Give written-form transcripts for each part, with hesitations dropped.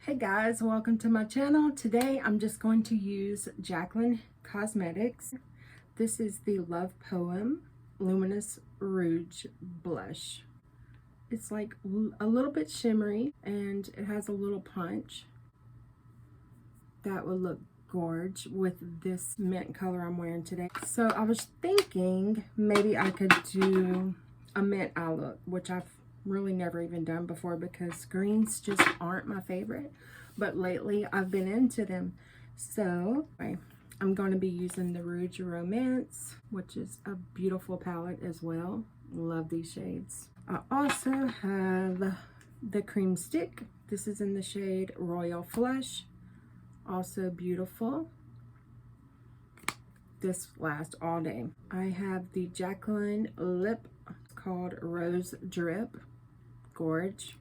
Hey guys, welcome to my channel. Today I'm just going to use Jaclyn Cosmetics. This is the Love Poem Luminous Rouge Blush. It's like a little bit shimmery and it has a little punch. That would look gorge with this mint color I'm wearing today. So I was thinking maybe I could do a mint eye look, which I've really never even done before because greens just aren't my favorite, but lately I've been into them. So I'm going to be using the Rouge Romance, which is a beautiful palette as well. Love these shades. I also have the cream stick. This is in the shade Royal Flush, also beautiful. This lasts all day. I have the Jaclyn lip called Rose Drip. Gorge.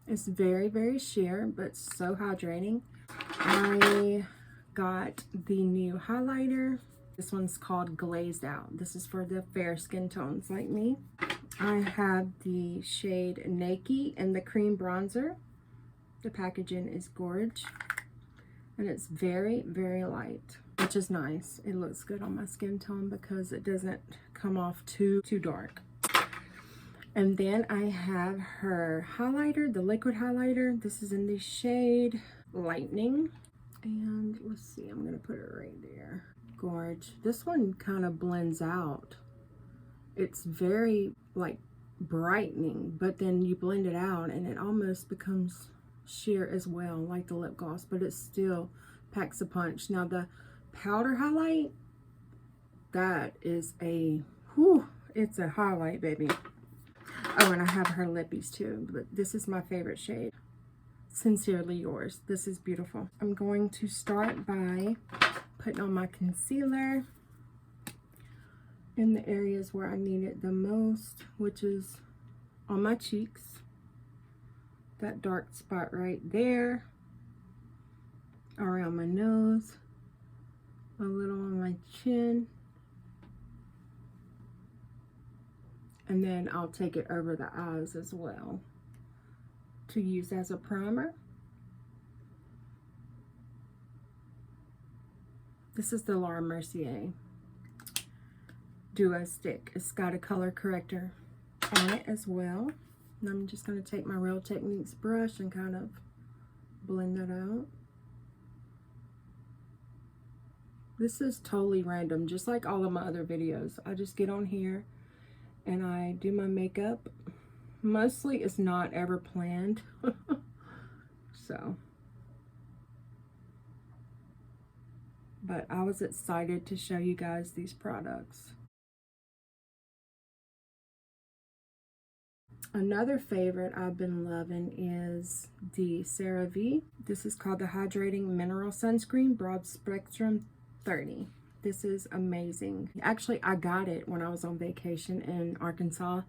It's very sheer, but so hydrating. I got the new highlighter. This one's called Glazed Out. This is for the fair skin tones like me. I have the shade Naked and the cream bronzer. The packaging is gorge. And it's very light, which is nice. It looks good on my skin tone because it doesn't come off too dark. And then I have her highlighter, the liquid highlighter. This is in the shade Lightning. And let's see, I'm gonna put it right there. Gorge. This one kind of blends out. It's very like brightening, but then you blend it out and it almost becomes sheer as well, like the lip gloss, but it still packs a punch. Now the powder highlight, that is a it's a highlight, baby. Oh, and I have her lippies too, but this is my favorite shade. Sincerely Yours. This is beautiful. I'm going to start by putting on my concealer in the areas where I need it the most, which is on my cheeks. That dark spot right there, around my nose, a little on my chin, and then I'll take it over the eyes as well to use as a primer. This is the Laura Mercier Duo Stick. It's got a color corrector on it as well. And I'm just going to take my Real Techniques brush and kind of blend that out. This is totally random, just like all of my other videos. I just get on here and I do my makeup. Mostly it's not ever planned. So. But I was excited to show you guys these products. Another favorite I've been loving is the CeraVe. This is called the Hydrating Mineral Sunscreen Broad Spectrum 30. This is amazing. Actually, I got it when I was on vacation in Arkansas,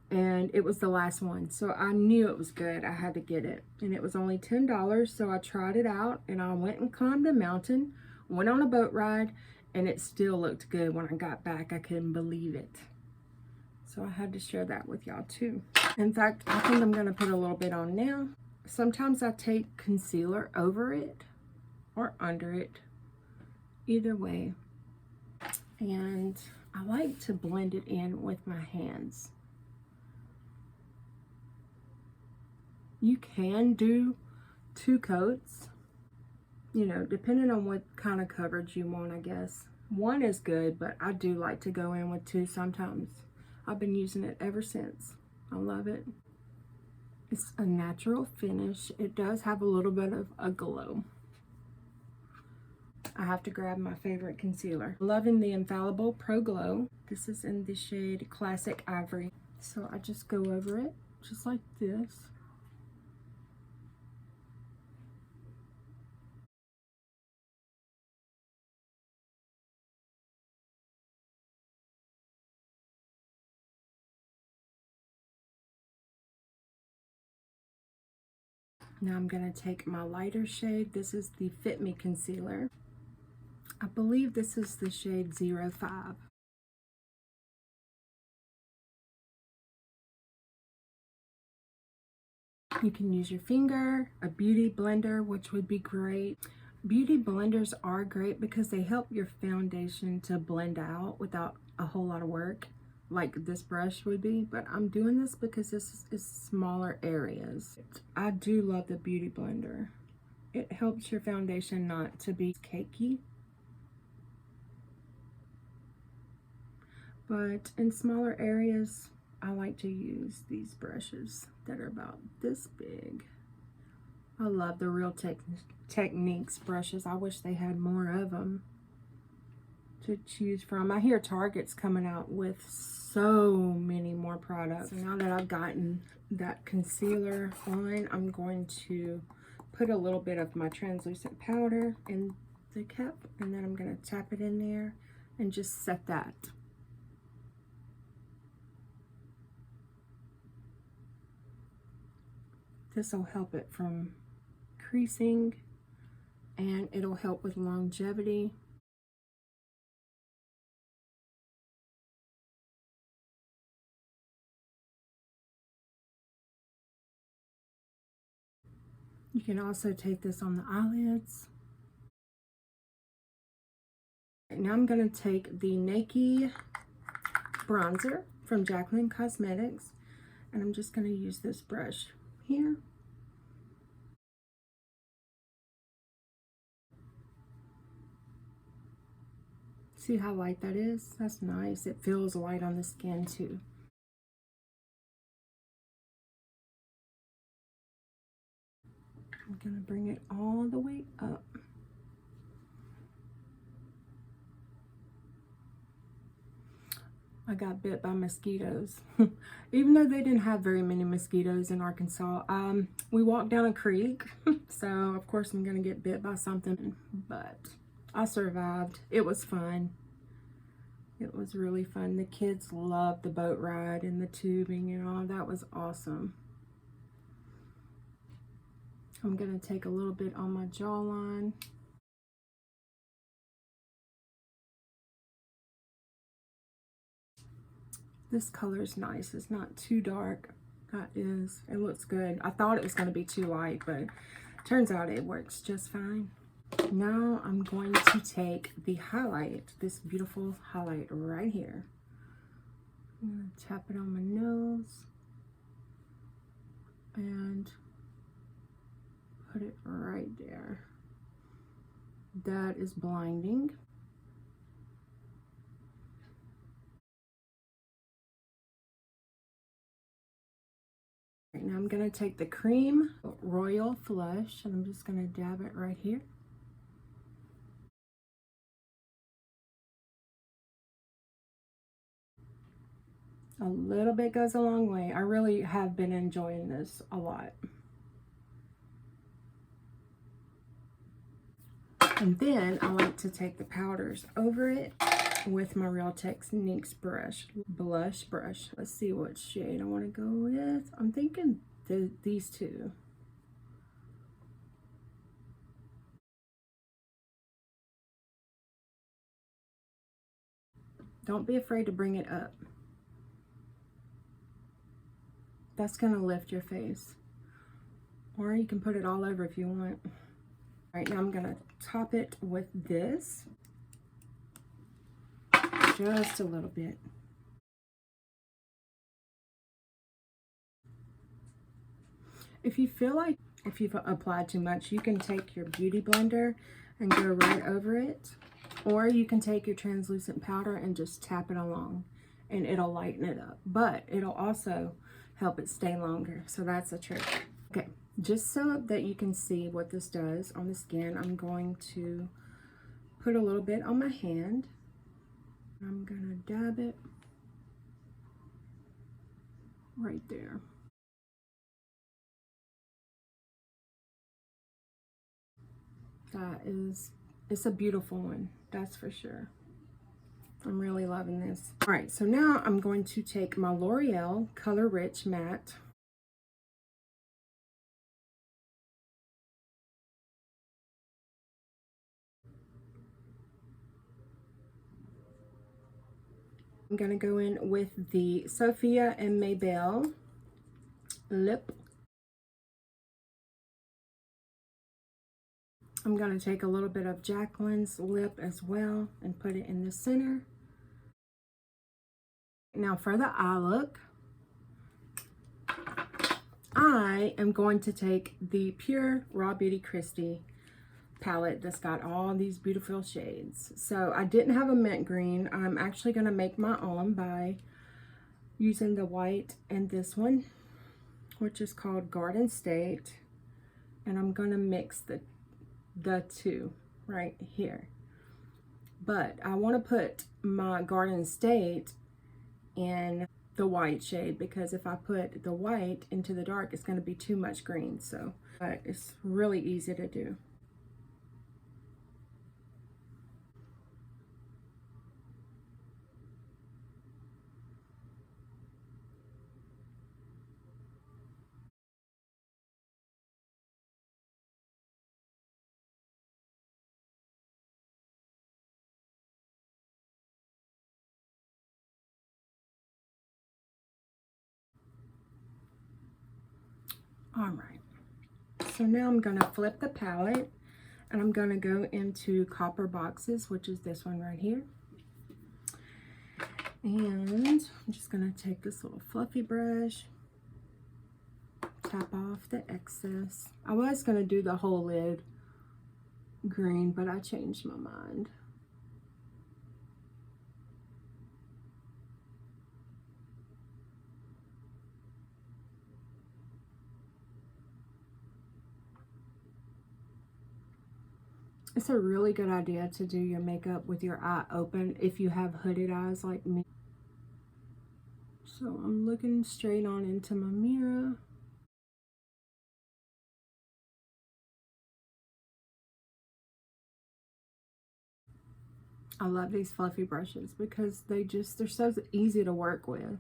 and it was the last one. So I knew it was good. I had to get it. And it was only $10, so I tried it out, and I went and climbed a mountain, went on a boat ride, and it still looked good when I got back. I couldn't believe it. So I had to share that with y'all too. In fact, I think I'm gonna put a little bit on now. Sometimes I take concealer over it or under it, either way. And I like to blend it in with my hands. You can do 2 coats, you know, depending on what kind of coverage you want, I guess. 1 is good, but I do like to go in with 2 sometimes. I've been using it ever since. I love it. It's a natural finish. It does have a little bit of a glow. I have to grab my favorite concealer. Loving the Infallible Pro Glow. This is in the shade Classic Ivory. So I just go over it, just like this. Now I'm going to take my lighter shade. This is the Fit Me Concealer. I believe this is the shade 05. You can use your finger, a beauty blender, which would be great. Beauty blenders are great because they help your foundation to blend out without a whole lot of work, like this brush would be, but I'm doing this because this is smaller areas. I do love the beauty blender. It helps your foundation not to be cakey. But in smaller areas, I like to use these brushes that are about this big. I love the Real Techniques brushes. I wish they had more of them to choose from. I hear Target's coming out with so many more products. So now that I've gotten that concealer on, I'm going to put a little bit of my translucent powder in the cup, and then I'm going to tap it in there and just set that. This will help it from creasing, and it'll help with longevity. You can also take this on the eyelids. Now I'm going to take the Naked bronzer from Jaclyn Cosmetics, and I'm just going to use this brush here. See how light that is? That's nice. It feels light on the skin too. I'm going to bring it all the way up. I got bit by mosquitoes. Even though they didn't have very many mosquitoes in Arkansas. We walked down a creek, so of course I'm gonna get bit by something, but I survived. It was fun. It was really fun. The kids loved the boat ride and the tubing and all. That was awesome. I'm gonna take a little bit on my jawline. This color is nice. It's not too dark. That is. It looks good. I thought it was going to be too light, but turns out it works just fine. Now I'm going to take the highlight, this beautiful highlight right here. I'm going to tap it on my nose and put it right there. That is blinding. Right, now I'm going to take the Cream Royal Flush, and I'm just going to dab it right here. A little bit goes a long way. I really have been enjoying this a lot. And then I like to take the powders over it with my Real Techniques blush brush. Let's see what shade I want to go with. I'm thinking these two. Don't be afraid to bring it up. That's going to lift your face. Or you can put it all over if you want. All right, now I'm going to top it with this. Just a little bit. If you feel like if you've applied too much, you can take your beauty blender and go right over it. Or you can take your translucent powder and just tap it along and it'll lighten it up. But it'll also help it stay longer. So that's a trick. Okay, just so that you can see what this does on the skin, I'm going to put a little bit on my hand. I'm gonna dab it right there. It's a beautiful one, that's for sure. I'm really loving this. All right, so now I'm going to take my L'Oreal Color Rich Matte. I'm gonna go in with the Sophia and Maybelle lip. I'm going to take a little bit of Jaclyn's lip as well and put it in the center. Now for the eye look, I am going to take the pure Rawbeautykristi palette that's got all these beautiful shades. So I didn't have a mint green. I'm actually going to make my own by using the white and this one, which is called Garden State. And I'm going to mix the two right here. But I want to put my Garden State in the white shade, because if I put the white into the dark, it's going to be too much green. So, but it's really easy to do. All right, so now I'm going to flip the palette and I'm going to go into Copper Boxes, which is this one right here. And I'm just going to take this little fluffy brush, tap off the excess. I was going to do the whole lid green, but I changed my mind. It's a really good idea to do your makeup with your eye open if you have hooded eyes like me. So I'm looking straight on into my mirror. I love these fluffy brushes because they're so easy to work with.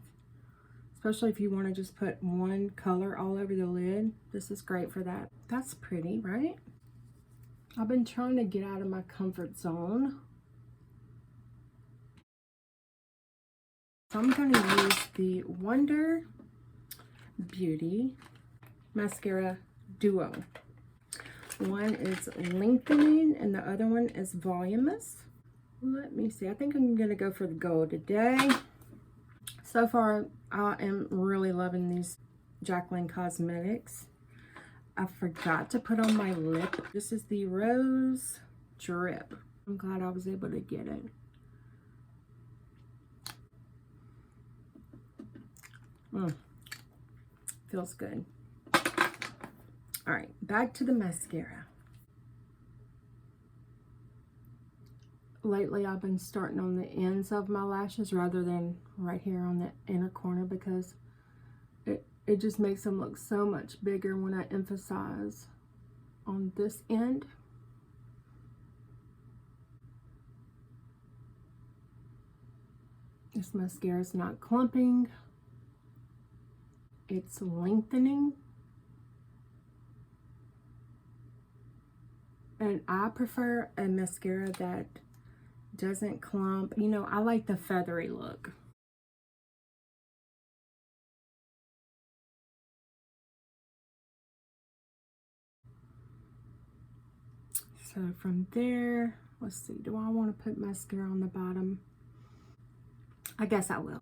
Especially if you want to just put one color all over the lid. This is great for that. That's pretty, right? I've been trying to get out of my comfort zone. So I'm going to use the Wonder Beauty Mascara Duo. One is lengthening and the other one is voluminous. Let me see. I think I'm going to go for the gold today. So far, I am really loving these Jaclyn Cosmetics. I forgot to put on my lip. This is the Rose Drip. I'm glad I was able to get it. Feels good. All right, back to the mascara. Lately, I've been starting on the ends of my lashes rather than right here on the inner corner, because it just makes them look so much bigger when I emphasize on this end. This mascara is not clumping. It's lengthening. And I prefer a mascara that doesn't clump. You know, I like the feathery look. So from there, let's see, do I want to put mascara on the bottom? I guess I will.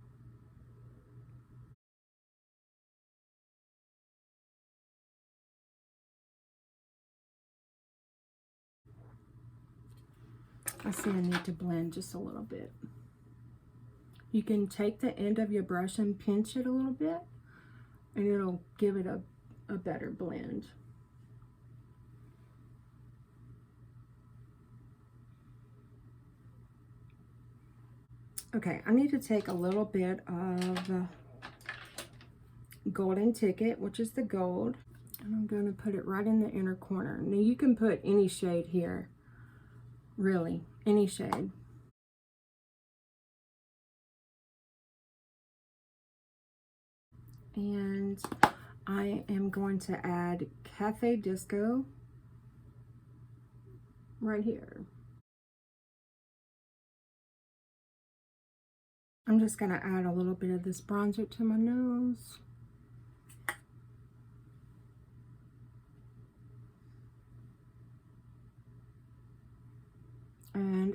I see I need to blend just a little bit. You can take the end of your brush and pinch it a little bit, and it'll give it a better blend. Okay, I need to take a little bit of Golden Ticket, which is the gold, and I'm going to put it right in the inner corner. Now you can put any shade here, really, any shade. And I am going to add Cafe Disco right here. I'm just going to add a little bit of this bronzer to my nose.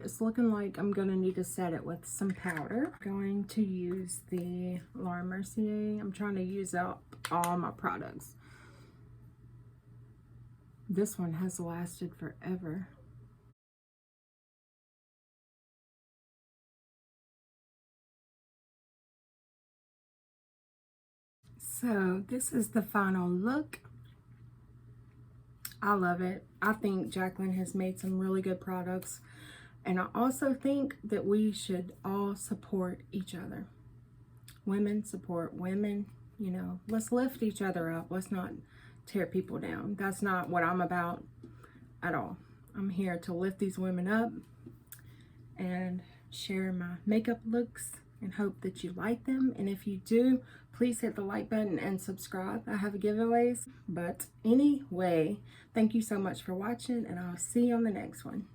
it's looking like I'm gonna need to set it with some powder. I'm going to use the Laura Mercier. I'm trying to use up all my products. This one has lasted forever. So this is the final look. I love it. I think Jaclyn has made some really good products. And I also think that we should all support each other. Women support women, you know, let's lift each other up. Let's not tear people down. That's not what I'm about at all. I'm here to lift these women up and share my makeup looks and hope that you like them. And if you do, please hit the like button and subscribe. I have giveaways. But anyway, thank you so much for watching, and I'll see you on the next one.